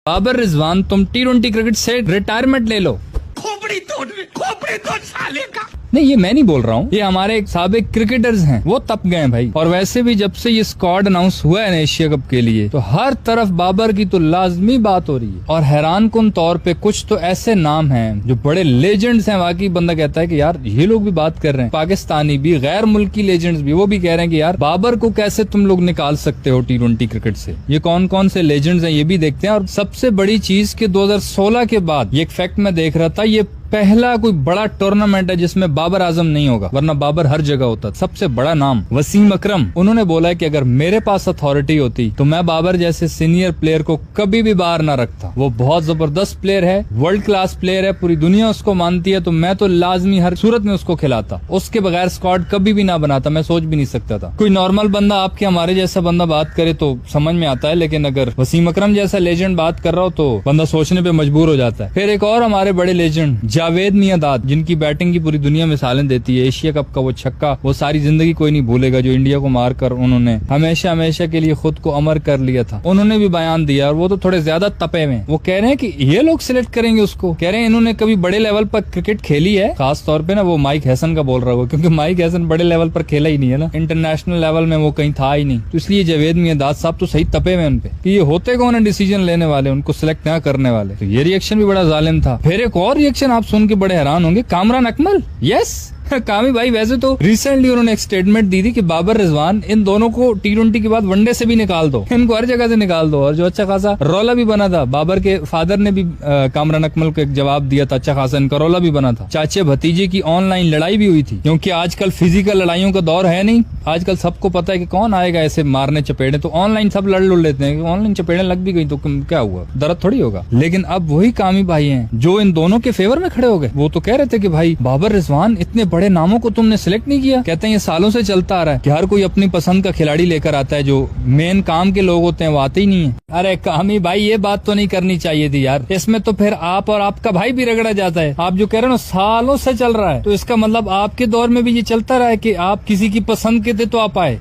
बाबर रिजवान, तुम T20 cricket से retirement ले लो। खोपड़ी तोड़ साले का। नहीं, ये मैं नहीं बोल रहा हूँ, ये हमारे साबिक क्रिकेटर्स हैं, वो तप गए भाई। और वैसे भी जब से ये स्क्वाड अनाउंस हुआ है एशिया कप के लिए, तो हर तरफ बाबर की तो लाजमी बात हो रही है। और हैरान कुन तौर पे कुछ तो ऐसे नाम हैं जो बड़े लेजेंड्स हैं, वाकई बंदा कहता है कि यार ये लोग भी बात कर रहे हैं, पाकिस्तानी भी, गैर मुल्की लेजेंड्स भी, वो भी कह रहे हैं कि यार बाबर को कैसे तुम लोग निकाल सकते हो T20 क्रिकेट से। ये कौन कौन से लेजेंड्स हैं ये भी देखते हैं। और सबसे बड़ी चीज कि 2016 के बाद ये एक फैक्ट मैं देख रहा था, ये पहला कोई बड़ा टूर्नामेंट है जिसमें बाबर आजम नहीं होगा, वरना बाबर हर जगह होता। सबसे बड़ा नाम वसीम अकरम, उन्होंने बोला है कि अगर मेरे पास अथॉरिटी होती तो मैं बाबर जैसे सीनियर प्लेयर को कभी भी बाहर ना रखता। वो बहुत जबरदस्त प्लेयर है, वर्ल्ड क्लास प्लेयर है, पूरी दुनिया उसको मानती है, तो मैं तो लाजमी हर सूरत में उसको खिलाता। उसके बगैर स्क्वाड कभी भी ना बनाता, मैं सोच भी नहीं सकता था। कोई नॉर्मल बंदा आपके हमारे जैसा बंदा बात करे तो समझ में आता है, लेकिन अगर वसीम अकरम जैसा लेजेंड बात कर रहा हो तो बंदा सोचने पे मजबूर हो जाता है। फिर एक और हमारे बड़े लेजेंड जावेद मियांदाद, जिनकी बैटिंग की पूरी दुनिया मिसालें देती है। एशिया कप का वो छक्का वो सारी जिंदगी कोई नहीं भूलेगा, जो इंडिया को मारकर उन्होंने हमेशा हमेशा के लिए खुद को अमर कर लिया था। उन्होंने भी बयान दिया और वो तो थोड़े ज्यादा तपे हुए। वो कह रहे हैं कि ये लोग सिलेक्ट करेंगे उसको, कह रहे हैं इन्होंने कभी बड़े लेवल पर क्रिकेट खेली है। खास तौर पे ना वो माइक हैसन का बोल रहा हो, क्योंकि माइक हैसन बड़े लेवल पर खेला ही नहीं है ना, इंटरनेशनल लेवल में वो कहीं था ही नहीं। तो इसलिए जावेद मियांदाद साहब तो सही तपे हुए उनपे कि ये होते कौन है डिसीजन लेने वाले, उनको सिलेक्ट न करने वाले। तो ये रिएक्शन भी बड़ा जालिम था। फिर एक और रिएक्शन आप सुन के बड़े हैरान होंगे, कामरान अकमल, यस कामी भाई, वैसे तो रिसेंटली उन्होंने एक स्टेटमेंट दी थी कि बाबर रिजवान इन दोनों को T20 के बाद वनडे से भी निकाल दो, इनको हर जगह से निकाल दो। और जो अच्छा खासा रौला भी बना था, बाबर के फादर ने भी कामरान अकमल को एक जवाब दिया था, अच्छा खासा इनका रौला भी बना था। चाचे भतीजे की ऑनलाइन लड़ाई भी हुई थी, क्योंकि आजकल फिजिकल लड़ाइयों का दौर है नहीं। आजकल सबको पता है कि कौन आएगा ऐसे मारने चपेड़े, तो ऑनलाइन सब लड़ लेते हैं। ऑनलाइन चपेड़े लग भी गई तो क्या हुआ, दर्द थोड़ी होगा। लेकिन अब वही कामी भाई हैं जो इन दोनों के फेवर में खड़े हो गए। वो तो कह रहे थे कि भाई बाबर रिजवान, इतने बड़े नामों को तुमने सिलेक्ट नहीं किया। कहते हैं ये सालों से चलता आ रहा है कि हर कोई अपनी पसंद का खिलाड़ी लेकर आता है, जो मेन काम के लोग होते हैं वो आते ही नहीं है। अरे कामी भाई, ये बात तो नहीं करनी चाहिए थी यार। इसमें तो फिर आप और आपका भाई भी रगड़ा जाता है। आप जो कह रहे हो ना सालों से चल रहा है, तो इसका मतलब आपके दौर में भी ये चलता रहा है कि आप किसी की पसंद के थे तो आप आए।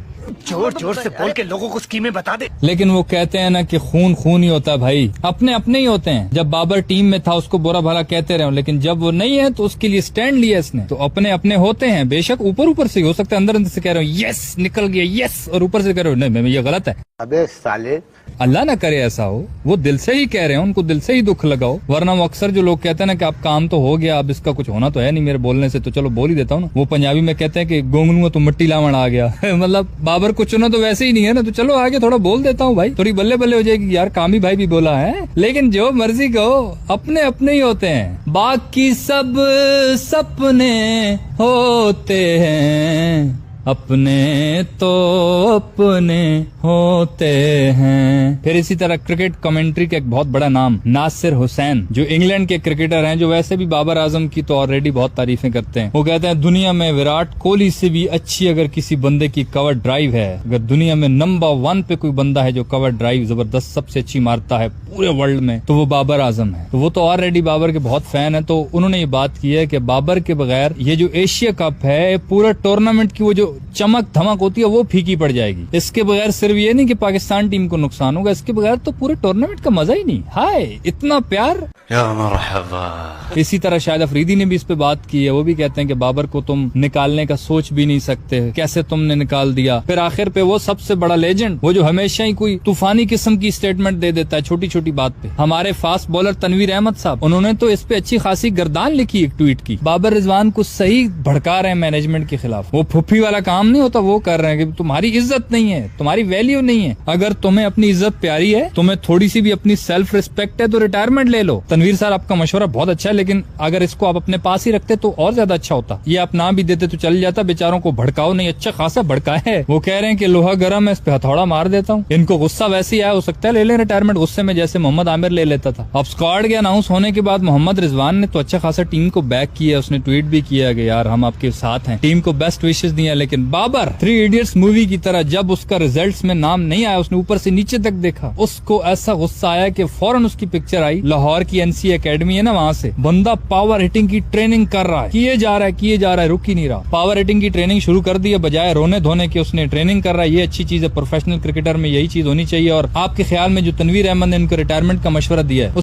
जोर जोर से बोल के लोगों को स्कीमें बता दे। लेकिन वो कहते हैं ना कि खून खून ही होता है भाई, अपने अपने ही होते हैं। जब बाबर टीम में था उसको बुरा भला कहते रहे, लेकिन जब वो नहीं है तो उसके लिए स्टैंड लिया इसने। तो अपने अपने होते हैं, बेशक ऊपर ऊपर से हो सकता है, अंदर अंदर से कह रहे हो यस निकल गया यस, और ऊपर से कह रहे हो नहीं ये गलत है। अबे साले, अल्लाह ना करे ऐसा हो। वो दिल से ही कह रहे हैं, उनको दिल से ही दुख लगाओ। वरना वो अक्सर जो लोग कहते हैं ना कि आप काम तो हो गया, अब इसका कुछ होना तो है नहीं मेरे बोलने से, तो चलो बोल ही देता हूँ ना। वो पंजाबी में कहते हैं कि गोंगनू तो मट्टी लावण आ गया मतलब बाबर को चुना तो वैसे ही नहीं है ना, तो चलो आगे थोड़ा बोल देता हूँ भाई, थोड़ी बल्ले बल्ले हो जाएगी यार, कामी भाई भी बोला है। लेकिन जो मर्जी कहो, अपने अपने ही होते हैं, बाकी सब सपने होते हैं, अपने तो अपने होते हैं। फिर इसी तरह क्रिकेट कमेंट्री का एक बहुत बड़ा नाम नासिर हुसैन, जो इंग्लैंड के क्रिकेटर हैं, जो वैसे भी बाबर आजम की तो ऑलरेडी बहुत तारीफें करते हैं। वो कहते हैं दुनिया में विराट कोहली से भी अच्छी अगर किसी बंदे की कवर ड्राइव है, अगर दुनिया में नंबर 1 पे कोई बंदा है जो कवर ड्राइव जबरदस्त सबसे अच्छी मारता है पूरे वर्ल्ड में, तो वो बाबर आजम है। तो वो तो ऑलरेडी बाबर के बहुत फैन है। तो उन्होंने ये बात की है कि बाबर के बगैर ये जो एशिया कप है, पूरा टूर्नामेंट की वो जो चमक धमक होती है वो फीकी पड़ जाएगी। इसके बगैर सिर्फ ये नहीं कि पाकिस्तान टीम को नुकसान होगा, इसके बगैर तो पूरे टूर्नामेंट का मजा ही नहीं। हाय इतना प्यार। इसी तरह शायद अफरीदी ने भी इस पे बात की है। वो भी कहते हैं कि बाबर को तुम निकालने का सोच भी नहीं सकते, कैसे तुमने निकाल दिया। फिर आखिर पे वो सबसे बड़ा लेजेंड, वो जो हमेशा ही कोई तूफानी किस्म की स्टेटमेंट दे देता है छोटी छोटी बात पे, हमारे फास्ट बॉलर तनवीर अहमद साहब, उन्होंने तो इस पे अच्छी खासी गर्दान लिखी एक ट्वीट की। बाबर रिजवान को सही भड़का रहे हैं मैनेजमेंट के खिलाफ। वो फुफ्फी वाला काम नहीं होता वो कर रहे हैं कि तुम्हारी इज्जत नहीं है, तुम्हारी वैल्यू नहीं है। अगर तुम्हें अपनी इज्जत प्यारी है, तुम्हें थोड़ी सी भी अपनी सेल्फ रिस्पेक्ट है, तो रिटायरमेंट ले लो। तनवीर सर आपका मशवरा बहुत अच्छा है, लेकिन अगर इसको आप अपने पास ही रखते तो और ज्यादा अच्छा होता। ये आप ना भी देते तो चल जाता, बेचारों को भड़काओ नहीं, अच्छा खासा भड़का है। वो कह रहे हैं कि लोहा गर्म है, इस पे हथौड़ा मार देता हूँ। इनको गुस्सा वैसे ही आया, हो सकता है ले लें रिटायरमेंट गुस्से में, जैसे मोहम्मद आमिर ले लेता था। अब स्क्वाड के अनाउंस होने के बाद मोहम्मद रिजवान ने तो अच्छा खासा टीम को बैक किया, उसने ट्वीट भी किया कि यार हम आपके साथ हैं, टीम को बेस्ट विशेष दिया, लेकिन लेकिन बाबर 3 इडियट्स मूवी की तरह जब उसका रिजल्ट्स में नाम नहीं आया, उसने ऊपर से नीचे तक देखा, उसको ऐसा गुस्सा आया कि फौरन उसकी पिक्चर आई। लाहौर की एनसी एकेडमी है ना, वहां से बंदा पावर हिटिंग की ट्रेनिंग कर रहा है, किए जा रहा है, रुक ही नहीं रहा। पावर हिटिंग की ट्रेनिंग शुरू कर दी है, बजाय रोने धोने के उसने ट्रेनिंग कर रहा है। ये अच्छी चीज है, प्रोफेशनल क्रिकेटर में यही चीज होनी चाहिए। और आपके ख्याल में जो तनवीर अहमद ने उनको रिटायरमेंट का मशवरा दिया है